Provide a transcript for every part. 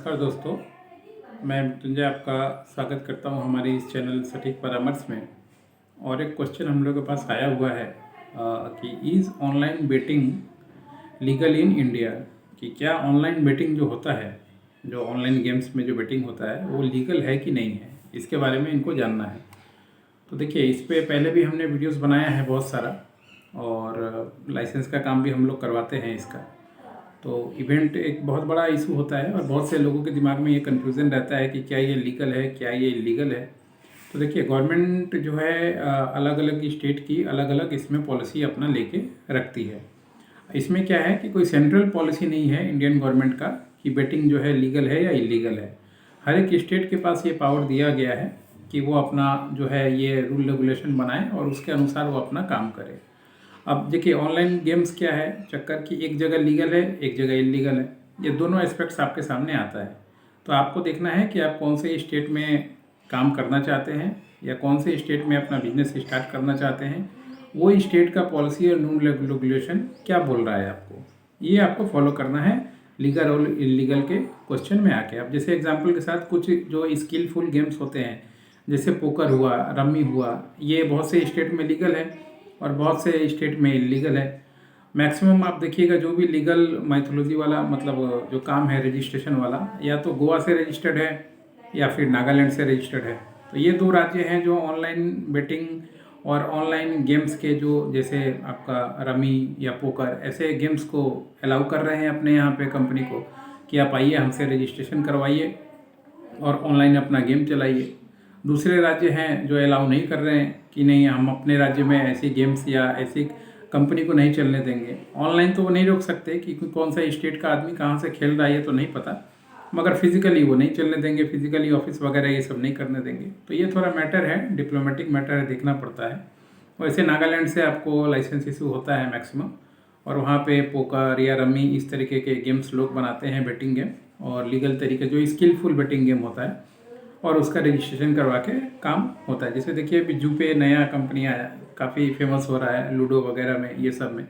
नमस्कार दोस्तों, मैं मृत्युंजय आपका स्वागत करता हूं हमारे इस चैनल सटीक परामर्श में। और एक क्वेश्चन हम लोग के पास आया हुआ है कि is online betting legal in India, कि क्या ऑनलाइन बेटिंग जो होता है, जो ऑनलाइन गेम्स में जो बेटिंग होता है वो लीगल है कि नहीं है, इसके बारे में इनको जानना है। तो देखिए, इस पे पहले भी हमने वीडियोस बनाया है बहुत सारा, और लाइसेंस का काम भी हम लोग करवाते हैं इसका। तो इवेंट एक बहुत बड़ा इशू होता है और बहुत से लोगों के दिमाग में ये कन्फ्यूज़न रहता है कि क्या ये लीगल है, क्या ये इलीगल है। तो देखिए, गवर्नमेंट जो है अलग अलग स्टेट की अलग अलग इसमें पॉलिसी अपना लेके रखती है। इसमें क्या है कि कोई सेंट्रल पॉलिसी नहीं है इंडियन गवर्नमेंट का कि बेटिंग जो है लीगल है या इलीगल है। हर एक स्टेट के पास ये पावर दिया गया है कि वो अपना जो है ये रूल रेगुलेशन बनाए और उसके अनुसार वो अपना काम करे। अब देखिए, ऑनलाइन गेम्स क्या है चक्कर की, एक जगह लीगल है एक जगह इलीगल है। ये दोनों एस्पेक्ट्स आपके सामने आता है। तो आपको देखना है कि आप कौन से स्टेट में काम करना चाहते हैं या कौन से स्टेट में अपना बिजनेस स्टार्ट करना चाहते हैं। वो स्टेट का पॉलिसी और रूल रेगुलेशन क्या बोल रहा है आपको, ये आपको फॉलो करना है लीगल और इलीगल के क्वेश्चन में आके। अब जैसे एग्जाम्पल के साथ कुछ जो स्किलफुल गेम्स होते हैं, जैसे पोकर हुआ, रम्मी हुआ, ये बहुत से स्टेट में लीगल है और बहुत से स्टेट में इलीगल है। मैक्सिमम आप देखिएगा जो भी लीगल माइथोलॉजी वाला मतलब जो काम है रजिस्ट्रेशन वाला, या तो गोवा से रजिस्टर्ड है या फिर नागालैंड से रजिस्टर्ड है। तो ये दो राज्य हैं जो ऑनलाइन बेटिंग और ऑनलाइन गेम्स के जो जैसे आपका रमी या पोकर ऐसे गेम्स को अलाउ कर रहे हैं अपने यहाँ पे कंपनी को कि आप आइए हमसे रजिस्ट्रेशन करवाइए और ऑनलाइन अपना गेम चलाइए। दूसरे राज्य हैं जो अलाउ नहीं कर रहे हैं कि नहीं, हम अपने राज्य में ऐसी गेम्स या ऐसी कंपनी को नहीं चलने देंगे। ऑनलाइन तो वो नहीं रोक सकते कि कौन सा स्टेट का आदमी कहाँ से खेल रहा है ये तो नहीं पता, मगर फिजिकली वो नहीं चलने देंगे, फिजिकली ऑफिस वगैरह ये सब नहीं करने देंगे। तो ये थोड़ा मैटर है, डिप्लोमेटिक मैटर है, देखना पड़ता है। वैसे नागालैंड से आपको लाइसेंस इशू होता है मैक्सिमम, और वहाँ पे पोकर या रमी इस तरीके के गेम्स लोग बनाते हैं, बेटिंग गेम, और लीगल तरीके जो स्किलफुल बेटिंग गेम होता है और उसका रजिस्ट्रेशन करवा के काम होता है। जैसे देखिए, अभी जू पे नया कंपनी आया, काफ़ी फेमस हो रहा है लूडो वगैरह में, ये सब में।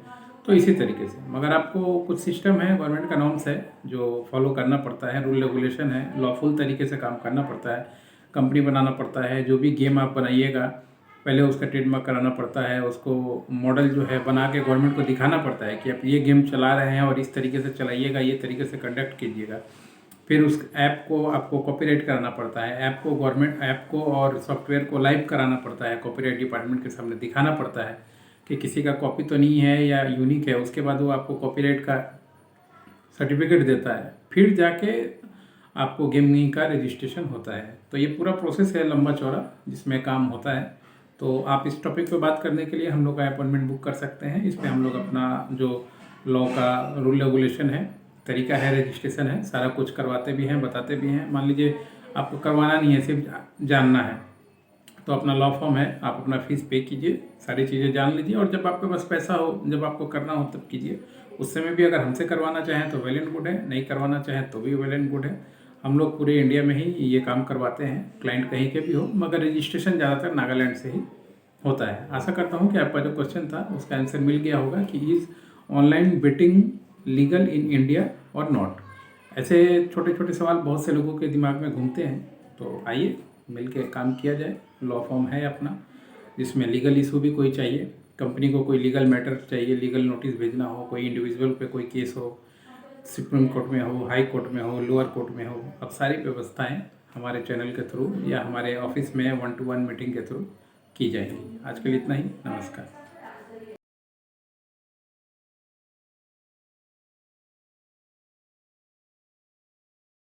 तो इसी तरीके से मगर आपको कुछ सिस्टम है, गवर्नमेंट का नॉर्म्स है जो फॉलो करना पड़ता है, रूल रेगुलेशन है, लॉफुल तरीके से काम करना पड़ता है, कंपनी बनाना पड़ता है। जो भी गेम आप बनाइएगा पहले उसका ट्रेडमार्क कराना पड़ता है, उसको मॉडल जो है बना के गवर्नमेंट को दिखाना पड़ता है कि आप ये गेम चला रहे हैं और इस तरीके से चलाइएगा, ये तरीके से कंडक्ट कीजिएगा। फिर उस ऐप को आपको कॉपीराइट कराना पड़ता है, ऐप को गवर्नमेंट ऐप को और सॉफ्टवेयर को लाइव कराना पड़ता है, कॉपीराइट डिपार्टमेंट के सामने दिखाना पड़ता है कि किसी का कॉपी तो नहीं है या यूनिक है। उसके बाद वो आपको कॉपीराइट का सर्टिफिकेट देता है, फिर जाके आपको गेमिंग का रजिस्ट्रेशन होता है। तो ये पूरा प्रोसेस है लंबा चौड़ा जिसमें काम होता है। तो आप इस टॉपिक पे बात करने के लिए हम लोग का अपॉइंटमेंट बुक कर सकते हैं। इस पर हम लोग अपना जो लॉ का रूल रेगुलेशन है, तरीका है, रजिस्ट्रेशन है, सारा कुछ करवाते भी हैं, बताते भी हैं। मान लीजिए आपको करवाना नहीं है, सिर्फ जानना है, तो अपना लॉ फॉर्म है, आप अपना फीस पे कीजिए, सारी चीज़ें जान लीजिए, और जब आपके पास पैसा हो, जब आपको करना हो तब कीजिए। उस समय भी अगर हमसे करवाना चाहें तो वेल एंड गुड है, नहीं करवाना चाहें तो भी वेल एंड गुड है। हम लोग पूरे इंडिया में ही ये काम करवाते हैं, क्लाइंट कहीं के भी हो, मगर रजिस्ट्रेशन ज़्यादातर नागालैंड से ही होता है। आशा करता हूँ कि आपका जो क्वेश्चन था उसका आंसर मिल गया होगा कि is online betting legal in India और नॉट। ऐसे छोटे छोटे सवाल बहुत से लोगों के दिमाग में घूमते हैं, तो आइए मिल के काम किया जाए। लॉ फॉर्म है अपना, जिसमें लीगल इशू भी कोई चाहिए, कंपनी को कोई लीगल मैटर चाहिए, लीगल नोटिस भेजना हो, कोई इंडिविजुअल पे कोई केस हो, सुप्रीम कोर्ट में हो, हाई कोर्ट में हो, लोअर कोर्ट में हो, अब सारी व्यवस्थाएं हमारे चैनल के थ्रू या हमारे ऑफिस में 1-to-1 मीटिंग के थ्रू की जाएगी। आज के लिए इतना ही, नमस्कार।